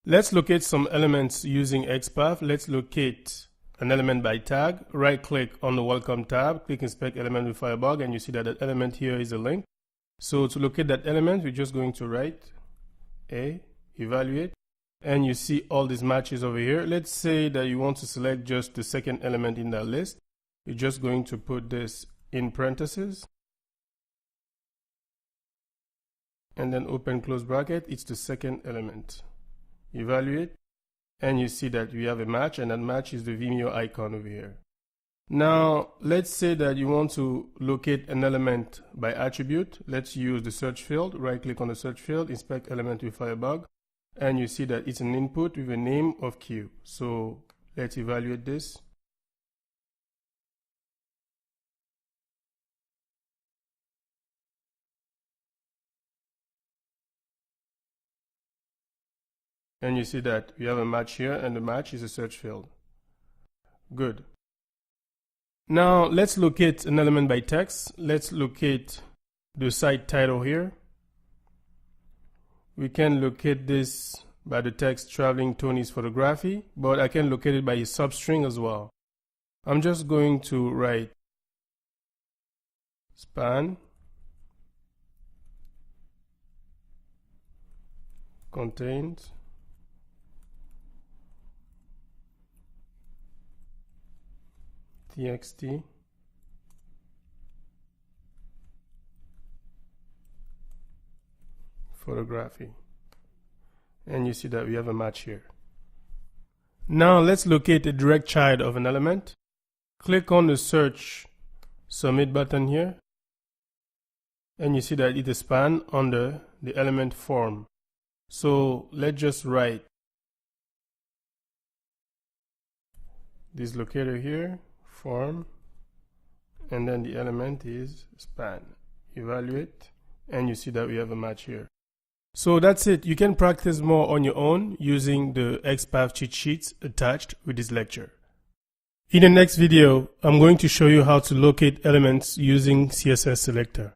Let's locate some elements using XPATH. Let's locate an element by tag. Right click on the welcome tab, click inspect element with Firebug, and you see that that element here is a link. So to locate that element, we're just going to write evaluate, and you see all these matches over here. Let's say that you want to select just the second element in that list. You're just going to put this in parentheses and then open close bracket. It's the second element. Evaluate, and you see that we have a match, and that match is the Vimeo icon over here. Now let's say that you want to locate an element by attribute. Let's use the search field. Right click on the search field, inspect element with Firebug, and you see that it's an input with a name of Q. So let's evaluate this. And you see that we have a match here, and the match is a search field. Good. Now let's locate an element by text. Let's locate the site title here. We can locate this by the text traveling Tony's photography, but I can locate it by a substring as well. I'm just going to write span contains txt photography, and you see that we have a match here. Now let's locate a direct child of an element. Click on the search submit button here, and you see that it is span under the element form. So let's just write this locator here, form, and then the element is span. Evaluate, and you see that we have a match here. So that's it. You can practice more on your own using the XPATH cheat sheets attached with this lecture. In the next video, I'm going to show you how to locate elements using CSS selector.